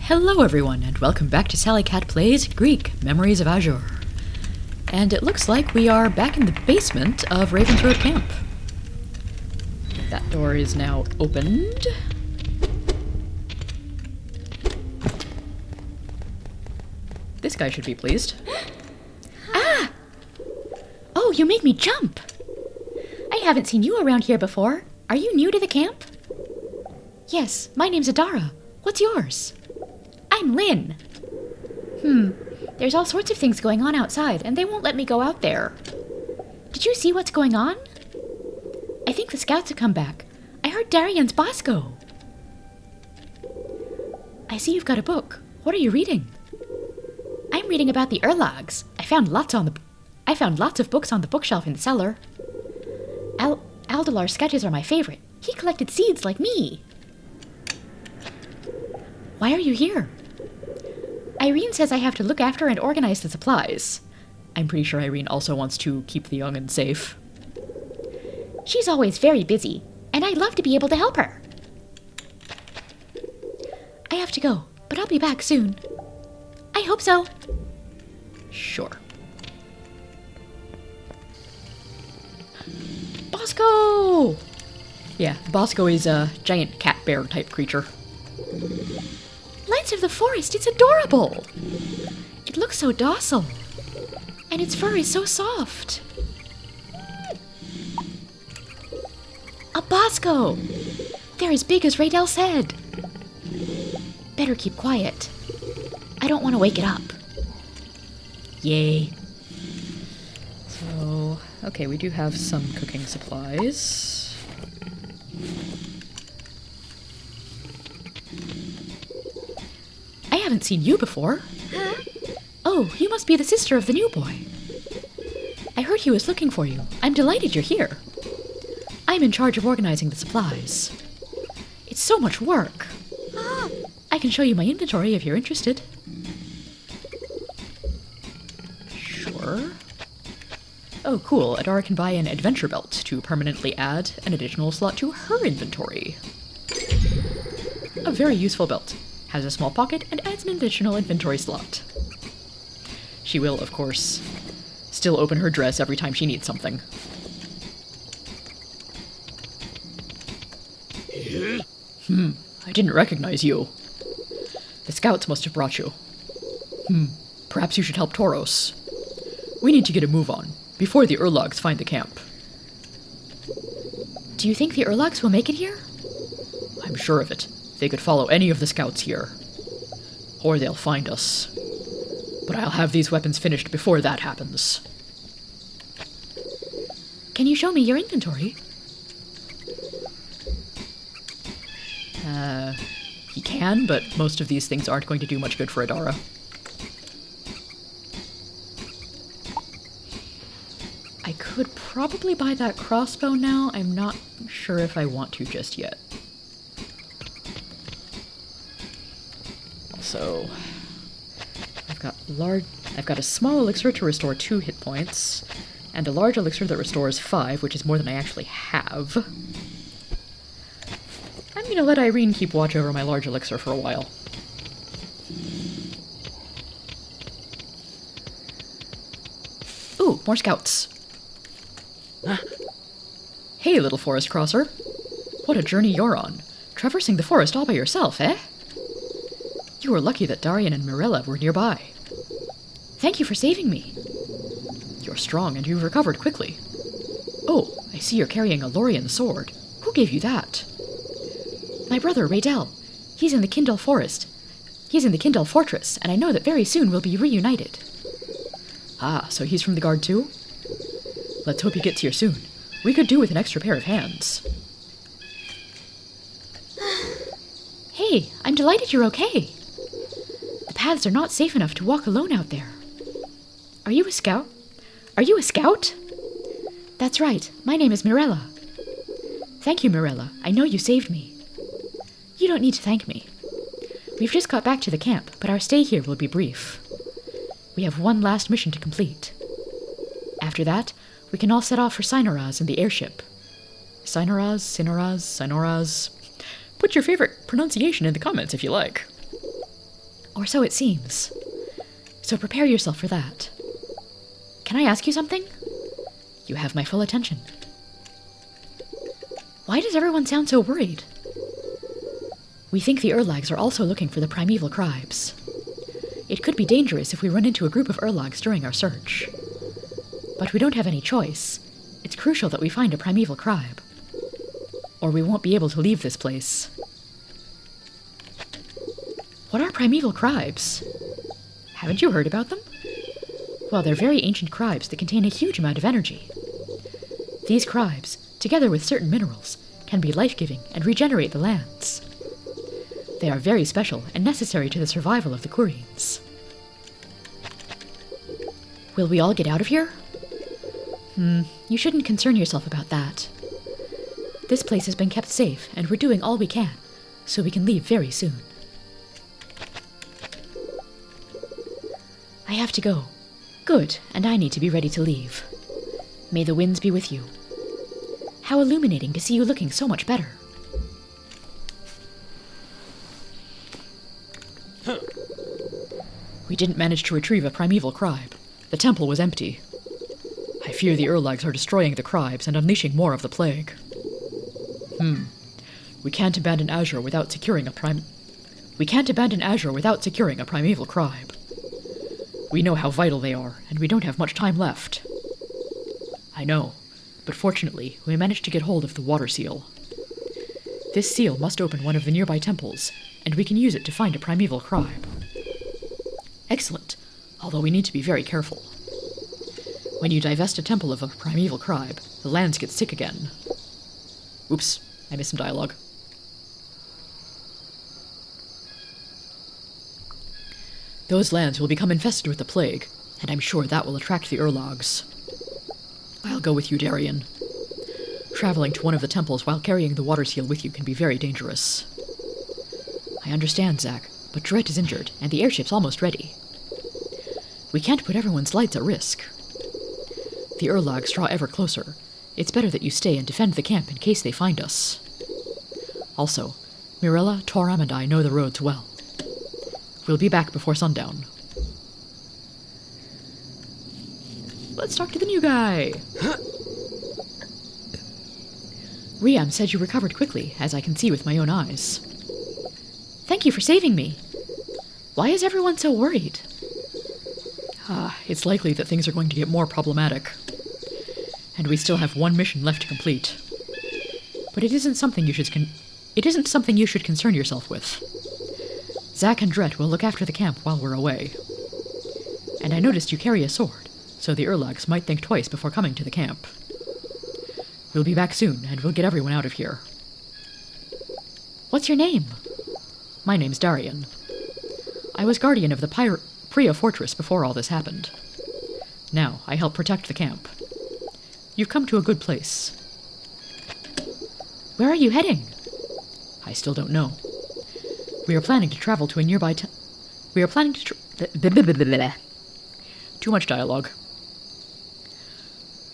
Hello everyone, and welcome back to Sally Cat Plays Greek, Memories of Azur. And it looks like we are back in the basement of Raven's Road Camp. That door is now opened. This guy should be pleased. Ah! Oh, you made me jump! I haven't seen you around here before. Are you new to the camp? Yes, my name's Adara. What's yours? I'm Lynn. There's all sorts of things going on outside, and they won't let me go out there. Did you see what's going on? I think the scouts have come back. I heard Darian's boss go. I see you've got a book. What are you reading? I'm reading about the Erlogs. I found lots of books on the bookshelf in the cellar. Aldalar's sketches are my favorite. He collected seeds like me. Why are you here? Irene says I have to look after and organize the supplies. I'm pretty sure Irene also wants to keep the young'un safe. She's always very busy, and I'd love to be able to help her. I have to go, but I'll be back soon. I hope so. Sure. Bosco! Yeah, Bosco is a giant cat bear type creature. Lance of the forest, it's adorable! It looks so docile, and its fur is so soft. A Bosco! They're as big as Raydel said. Better keep quiet. I don't want to wake it up. Yay. So, okay, we do have some cooking supplies. I haven't seen you before. Huh? Oh, you must be the sister of the new boy. I heard he was looking for you. I'm delighted you're here. I'm in charge of organizing the supplies. It's so much work. I can show you my inventory if you're interested. Sure. Oh, cool. Adara can buy an adventure belt to permanently add an additional slot to her inventory. A very useful belt. Has a small pocket and adds an additional inventory slot. She will, of course, still open her dress every time she needs something. I didn't recognize you. The scouts must have brought you. Perhaps you should help Tauros. We need to get a move on, before the Erlogs find the camp. Do you think the Erlogs will make it here? I'm sure of it. They could follow any of the scouts here. Or they'll find us. But I'll have these weapons finished before that happens. Can you show me your inventory? He can, but most of these things aren't going to do much good for Adara. I could probably buy that crossbow now. I'm not sure if I want to just yet. So, I've got a small elixir to restore 2 hit points, and a large elixir that restores 5, which is more than I actually have. I'm gonna let Irene keep watch over my large elixir for a while. Ooh, more scouts. Hey, little forest crosser. What a journey you're on. Traversing the forest all by yourself, eh? You were lucky that Darian and Mirella were nearby. Thank you for saving me. You're strong and you've recovered quickly. Oh, I see you're carrying a Lorien sword. Who gave you that? My brother, Raydel. He's in the Kindle forest. He's in the Kindle fortress, and I know that very soon we'll be reunited. Ah, so he's from the guard too? Let's hope he gets here soon. We could do with an extra pair of hands. Hey, I'm delighted you're okay. The paths are not safe enough to walk alone out there. Are you a scout? Are you a scout? That's right. My name is Mirella. Thank you, Mirella. I know you saved me. You don't need to thank me. We've just got back to the camp, but our stay here will be brief. We have one last mission to complete. After that, we can all set off for Synoraz in the airship. Synoraz? Put your favorite pronunciation in the comments if you like. Or so it seems. So prepare yourself for that. Can I ask you something? You have my full attention. Why does everyone sound so worried? We think the Urlags are also looking for the primeval cribs. It could be dangerous if we run into a group of Urlags during our search. But we don't have any choice. It's crucial that we find a primeval cribe. Or we won't be able to leave this place. What are primeval cribes? Haven't you heard about them? Well, they're very ancient cribes that contain a huge amount of energy. These cribes, together with certain minerals, can be life-giving and regenerate the lands. They are very special and necessary to the survival of the Quarians. Will we all get out of here? You shouldn't concern yourself about that. This place has been kept safe, and we're doing all we can, so we can leave very soon. I have to go. Good, and I need to be ready to leave. May the winds be with you. How illuminating to see you looking so much better. We didn't manage to retrieve a primeval cribe. The temple was empty. I fear the Urlags are destroying the cribes and unleashing more of the plague. We can't abandon Azur without securing a primeval cribe. We know how vital they are, and we don't have much time left. I know, but fortunately, we managed to get hold of the water seal. This seal must open one of the nearby temples, and we can use it to find a primeval cribe. Excellent, although we need to be very careful. When you divest a temple of a primeval cribe, the lands get sick again. Oops, I missed some dialogue. Those lands will become infested with the plague, and I'm sure that will attract the Urlags. I'll go with you, Darian. Traveling to one of the temples while carrying the water seal with you can be very dangerous. I understand, Zack, but Dret is injured, and the airship's almost ready. We can't put everyone's lives at risk. The Urlags draw ever closer. It's better that you stay and defend the camp in case they find us. Also, Mirella, Toram, and I know the roads well. We'll be back before sundown. Let's talk to the new guy. Riam said you recovered quickly, as I can see with my own eyes. Thank you for saving me. Why is everyone so worried? It's likely that things are going to get more problematic. And we still have one mission left to complete. But it isn't something you should concern yourself with. Zack and Dret will look after the camp while we're away. And I noticed you carry a sword, so the Urlags might think twice before coming to the camp. We'll be back soon, and we'll get everyone out of here. What's your name? My name's Darian. I was guardian of the Priya fortress before all this happened. Now, I help protect the camp. You've come to a good place. Where are you heading? I still don't know. We are planning to travel to a nearby Too much dialogue.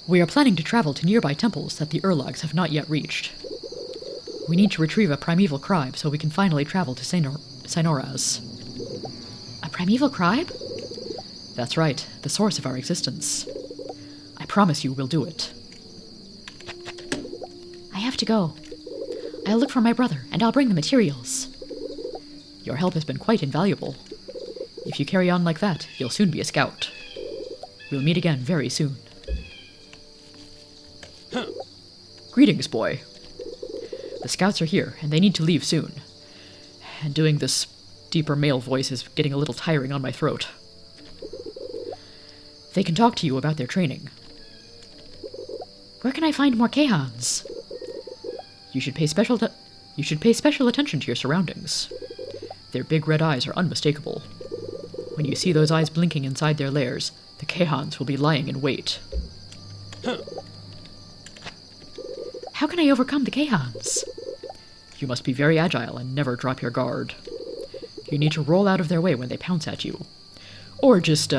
We are planning to travel to nearby temples that the Urlags have not yet reached. We need to retrieve a primeval cribe so we can finally travel to Synoraz. A primeval cribe? That's right, the source of our existence. I promise you we'll do it. I have to go. I'll look for my brother, and I'll bring the materials. Your help has been quite invaluable. If you carry on like that, you'll soon be a scout. We'll meet again very soon. Greetings, boy. The scouts are here, and they need to leave soon. And doing this deeper male voice is getting a little tiring on my throat. They can talk to you about their training. Where can I find more Kahans? You should pay special attention to your surroundings. Their big red eyes are unmistakable. When you see those eyes blinking inside their lairs, the Kahans will be lying in wait. How can I overcome the Kahans? You must be very agile and never drop your guard. You need to roll out of their way when they pounce at you. Or just,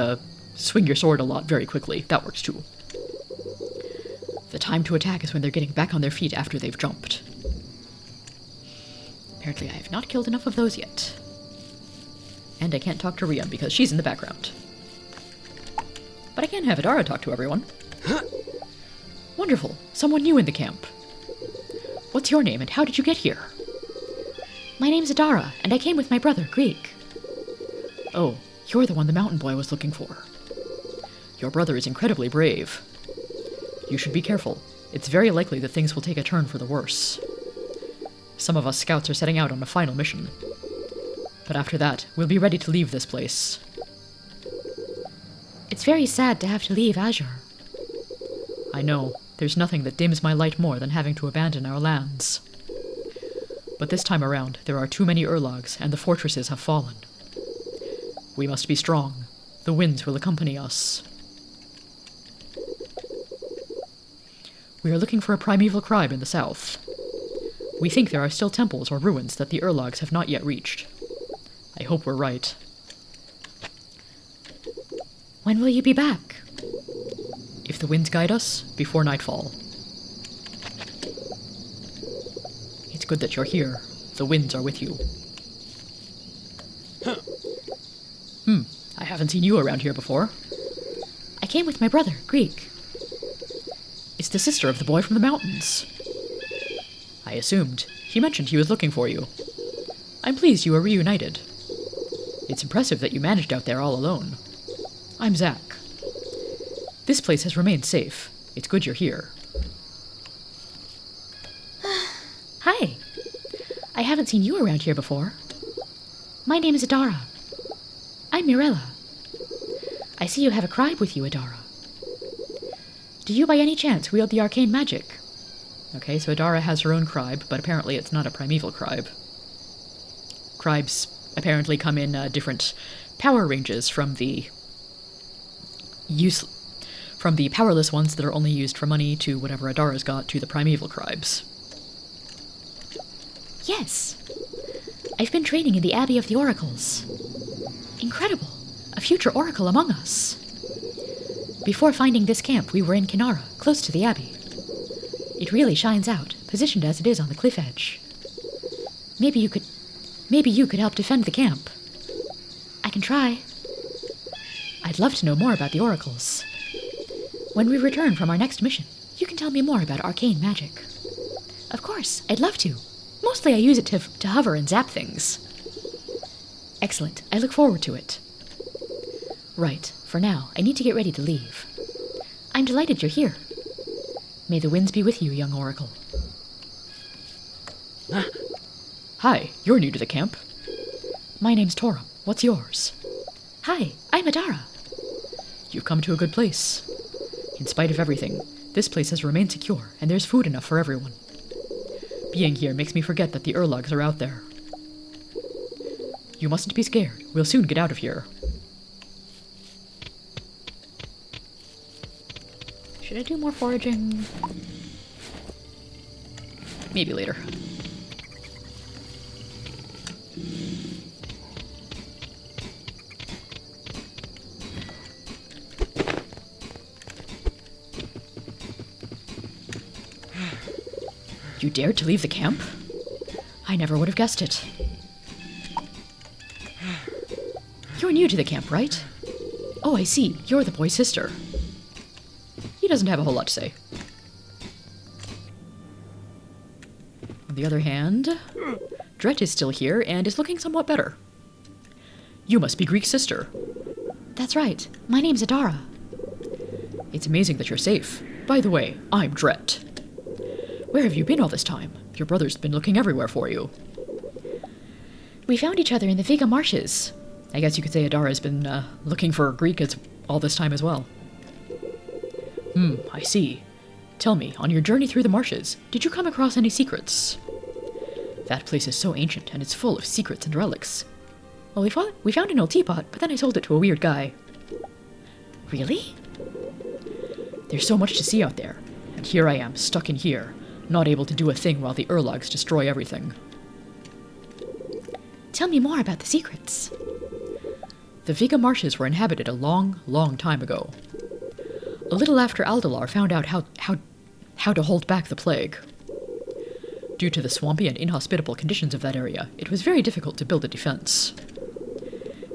swing your sword a lot very quickly. That works too. The time to attack is when they're getting back on their feet after they've jumped. Apparently I have not killed enough of those yet. And I can't talk to Rian because she's in the background. But I can have Adara talk to everyone. Wonderful. Someone new in the camp. What's your name and how did you get here? My name's Adara, and I came with my brother, Greek. Oh, you're the one the mountain boy was looking for. Your brother is incredibly brave. You should be careful. It's very likely that things will take a turn for the worse. Some of us scouts are setting out on a final mission. But after that, we'll be ready to leave this place. It's very sad to have to leave Azur. I know. There's nothing that dims my light more than having to abandon our lands. But this time around, there are too many Urlogs, and the fortresses have fallen. We must be strong. The winds will accompany us. We are looking for a primeval tribe in the south. We think there are still temples or ruins that the Urlogs have not yet reached. I hope we're right. When will you be back? If the winds guide us, before nightfall. It's good that you're here. The winds are with you. I haven't seen you around here before. I came with my brother, Greek. It's the sister of the boy from the mountains. I assumed. He mentioned he was looking for you. I'm pleased you are reunited. It's impressive that you managed out there all alone. I'm Zach. This place has remained safe. It's good you're here. Hi. I haven't seen you around here before. My name is Adara. I'm Mirella. I see you have a cribe with you, Adara. Do you by any chance wield the arcane magic? Okay, so Adara has her own cribe, but apparently it's not a primeval cribe. Cribes apparently come in different power ranges from the powerless ones that are only used for money to whatever Adara's got to the primeval cribes. Yes. I've been training in the Abbey of the Oracles. Incredible. A future oracle among us. Before finding this camp, we were in Kinara, close to the Abbey. It really shines out, positioned as it is on the cliff edge. Maybe you could help defend the camp. I can try. I'd love to know more about the oracles. When we return from our next mission, you can tell me more about arcane magic. Of course, I'd love to. Mostly I use it to hover and zap things. Excellent. I look forward to it. Right. For now, I need to get ready to leave. I'm delighted you're here. May the winds be with you, young oracle. Hi, you're new to the camp. My name's Torum. What's yours? Hi, I'm Adara. You've come to a good place. In spite of everything, this place has remained secure, and there's food enough for everyone. Being here makes me forget that the Urlogs are out there. You mustn't be scared. We'll soon get out of here. Should I do more foraging? Maybe later. You dared to leave the camp? I never would have guessed it. You're new to the camp, right? Oh, I see. You're the boy's sister. He doesn't have a whole lot to say. On the other hand, Dret is still here and is looking somewhat better. You must be Greek's sister. That's right. My name's Adara. It's amazing that you're safe. By the way, I'm Dret. Where have you been all this time? Your brother's been looking everywhere for you. We found each other in the Viga marshes. I guess you could say Adara's been looking for Greek all this time as well. I see. Tell me, on your journey through the marshes, did you come across any secrets? That place is so ancient, and it's full of secrets and relics. Well, we found an old teapot, but then I sold it to a weird guy. Really? There's so much to see out there, and here I am, stuck in here, not able to do a thing while the Urlogs destroy everything. Tell me more about the secrets. The Viga marshes were inhabited a long, long time ago. A little after Aldalar found out how to hold back the plague. Due to the swampy and inhospitable conditions of that area, it was very difficult to build a defense.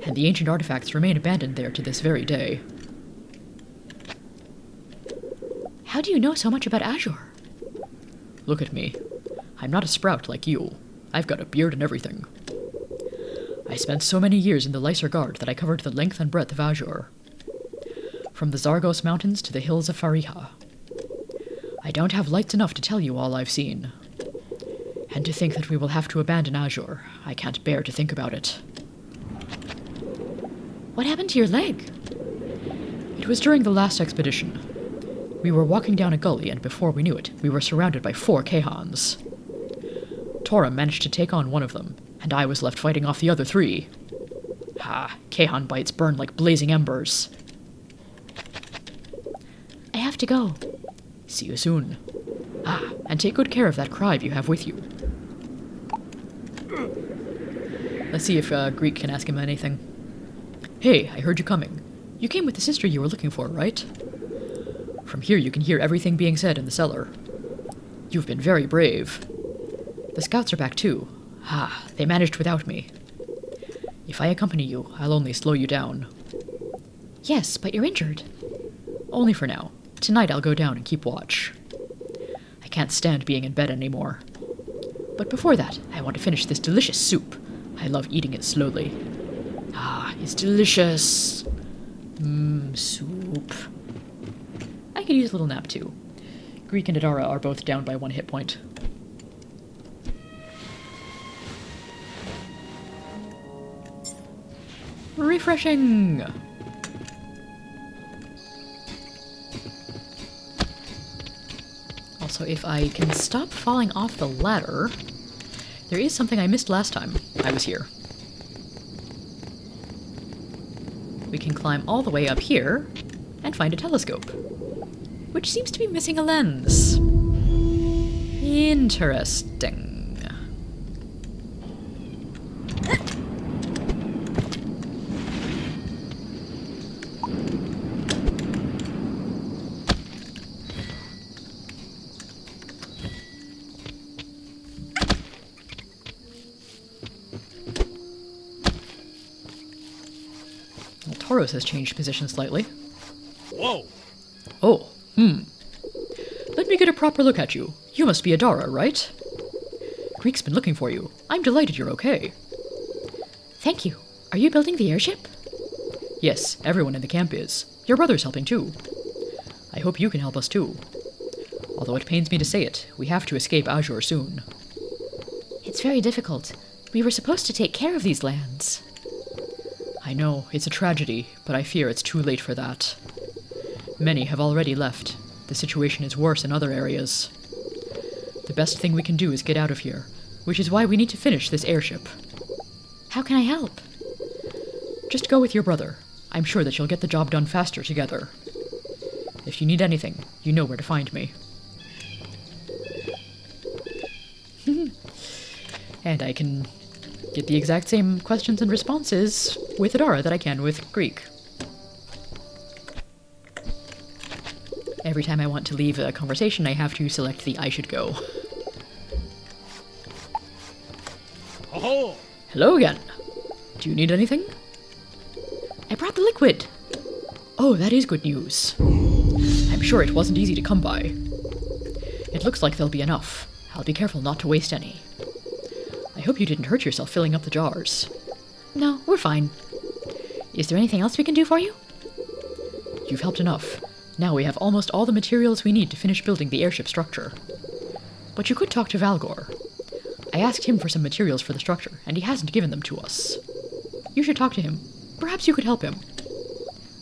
and the ancient artifacts remain abandoned there to this very day. How do you know so much about Azur? Look at me. I'm not a sprout like you. I've got a beard and everything. I spent so many years in the Lyser Guard that I covered the length and breadth of Azur. From the Zargos Mountains to the hills of Fariha. I don't have lights enough to tell you all I've seen. And to think that we will have to abandon Azur, I can't bear to think about it. What happened to your leg? It was during the last expedition. We were walking down a gully, and before we knew it, we were surrounded by 4 Kahans. Tora managed to take on one of them, and I was left fighting off the other 3. Kahan bites burn like blazing embers. I have to go. See you soon. And take good care of that cribe you have with you. Let's see if Greek can ask him anything. Hey, I heard you coming. You came with the sister you were looking for, right? From here you can hear everything being said in the cellar. You've been very brave. The scouts are back too. They managed without me. If I accompany you, I'll only slow you down. Yes, but you're injured. Only for now. Tonight I'll go down and keep watch. I can't stand being in bed anymore. But before that, I want to finish this delicious soup. I love eating it slowly. It's delicious. Soup. I could use a little nap too. Greek and Adara are both down by 1 hit point. Refreshing! Also, if I can stop falling off the ladder, there is something I missed last time I was here. We can climb all the way up here and find a telescope, which seems to be missing a lens. Interesting. Tauros has changed position slightly. Whoa! Oh, Let me get a proper look at you. You must be Adara, right? Greek's been looking for you. I'm delighted you're okay. Thank you. Are you building the airship? Yes, everyone in the camp is. Your brother's helping too. I hope you can help us too. Although it pains me to say it, we have to escape Azur soon. It's very difficult. We were supposed to take care of these lands. I know, it's a tragedy, but I fear it's too late for that. Many have already left. The situation is worse in other areas. The best thing we can do is get out of here, which is why we need to finish this airship. How can I help? Just go with your brother. I'm sure that you'll get the job done faster together. If you need anything, you know where to find me. And I can get the exact same questions and responses with Adara that I can with Greek. Every time I want to leave a conversation, I have to select the I should go. Oh! Hello again. Do you need anything? I brought the liquid. Oh, that is good news. I'm sure it wasn't easy to come by. It looks like there'll be enough. I'll be careful not to waste any. I hope you didn't hurt yourself filling up the jars. No, we're fine. Is there anything else we can do for you? You've helped enough. Now we have almost all the materials we need to finish building the airship structure. But you could talk to Valgor. I asked him for some materials for the structure, and he hasn't given them to us. You should talk to him. Perhaps you could help him.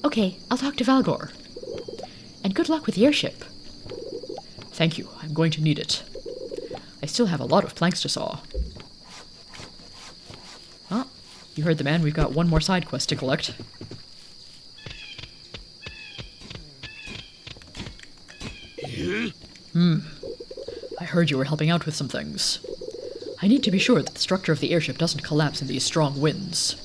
Okay, I'll talk to Valgor. And good luck with the airship. Thank you. I'm going to need it. I still have a lot of planks to saw. Ah, you heard the man. We've got one more side quest to collect. I heard you were helping out with some things. I need to be sure that the structure of the airship doesn't collapse in these strong winds.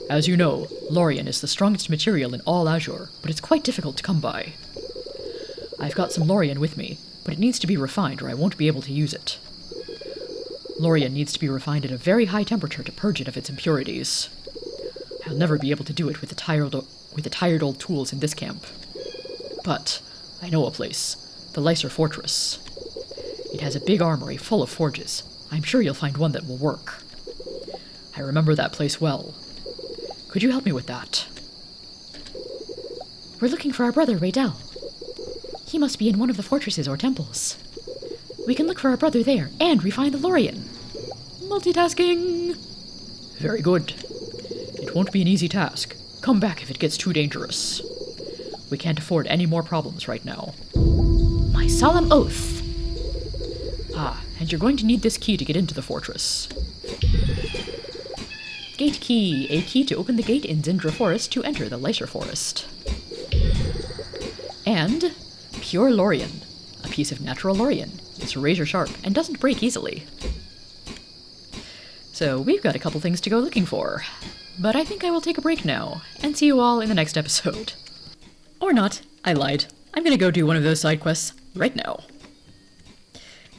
As you know, Lorien is the strongest material in all Azur, but it's quite difficult to come by. I've got some Lorien with me, but it needs to be refined or I won't be able to use it. Lorien needs to be refined at a very high temperature to purge it of its impurities. I'll never be able to do it with the tired old tools in this camp. But I know a place, the Lycer Fortress. It has a big armory full of forges. I'm sure you'll find one that will work. I remember that place well. Could you help me with that? We're looking for our brother, Raydel. He must be in one of the fortresses or temples. We can look for our brother there and refine the Lorien. Multitasking! Very good. It won't be an easy task. Come back if it gets too dangerous. We can't afford any more problems right now. My solemn oath. Ah, and you're going to need this key to get into the fortress. Gate key. A key to open the gate in Zindra Forest to enter the Lycer Forest. And pure Lorien. A piece of natural Lorien. It's razor sharp and doesn't break easily. So we've got a couple things to go looking for. But I think I will take a break now and see you all in the next episode. Or not. I lied. I'm going to go do one of those side quests right now.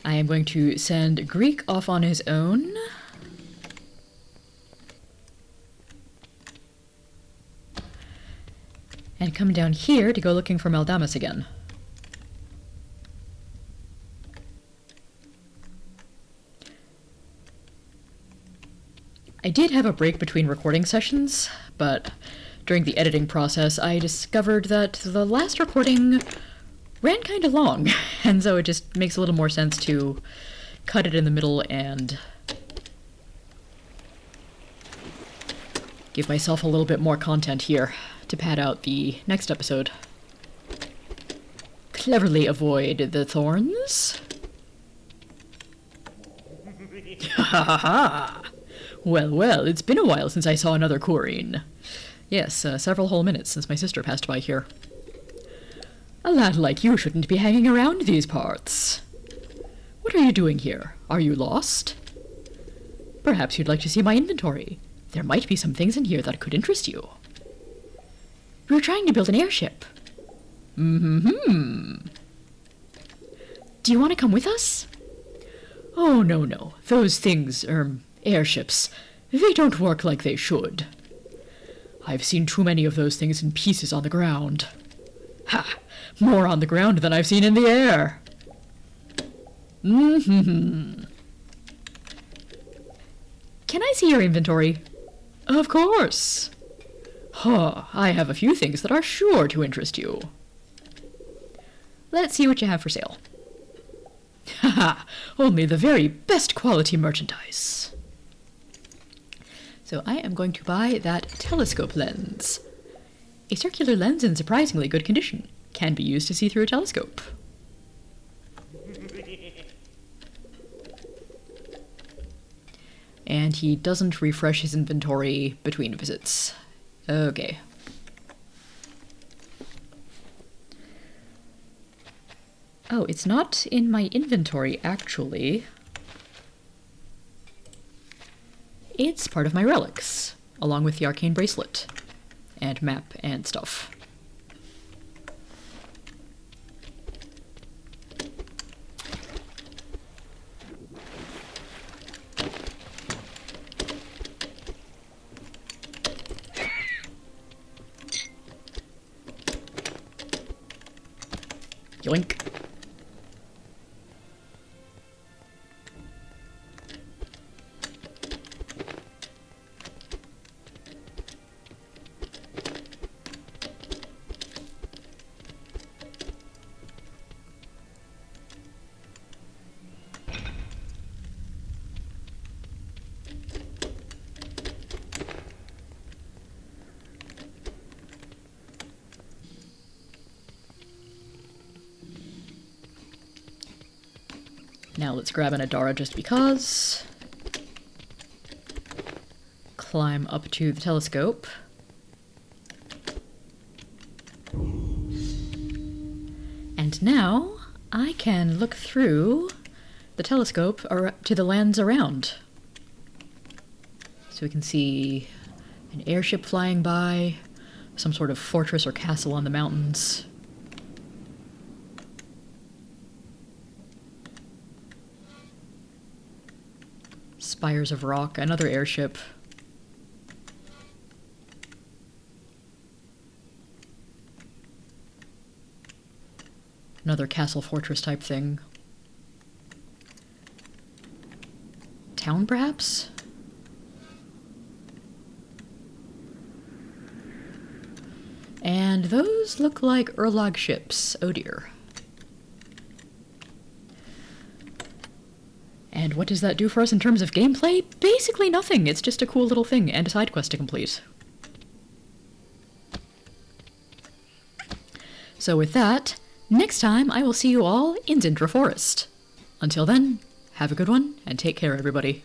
I am going to send Greek off on his own. And come down here to go looking for Meldamus again. I did have a break between recording sessions, but during the editing process I discovered that the last recording ran kind of long, and so it just makes a little more sense to cut it in the middle and give myself a little bit more content here to pad out the next episode. Cleverly avoid the thorns. Ha ha ha! Well, well, it's been a while since I saw another Corrine. Yes, several whole minutes since my sister passed by here. A lad like you shouldn't be hanging around these parts. What are you doing here? Are you lost? Perhaps you'd like to see my inventory. There might be some things in here that could interest you. We're trying to build an airship. Mm-hmm. Do you want to come with us? Oh, no. Those things, airships, they don't work like they should. I've seen too many of those things in pieces on the ground. Ha! More on the ground than I've seen in the air. Mm-hmm. Can I see your inventory? Of course. I have a few things that are sure to interest you. Let's see what you have for sale. Haha, only the very best quality merchandise. So I am going to buy that telescope lens. A circular lens in surprisingly good condition. Can be used to see through a telescope. And he doesn't refresh his inventory between visits. Okay. Oh, it's not in my inventory, actually. It's part of my relics, along with the arcane bracelet, and map and stuff. Yoink. Now let's grab an Adara just because. Climb up to the telescope. And now I can look through the telescope to the lands around. So we can see an airship flying by, some sort of fortress or castle on the mountains. Spires of rock, another airship. Another castle fortress type thing. Town, perhaps? And those look like Erlag ships. Oh dear. And what does that do for us in terms of gameplay? Basically nothing. It's just a cool little thing and a side quest to complete. So with that, next time I will see you all in Zintra Forest. Until then, have a good one and take care, everybody.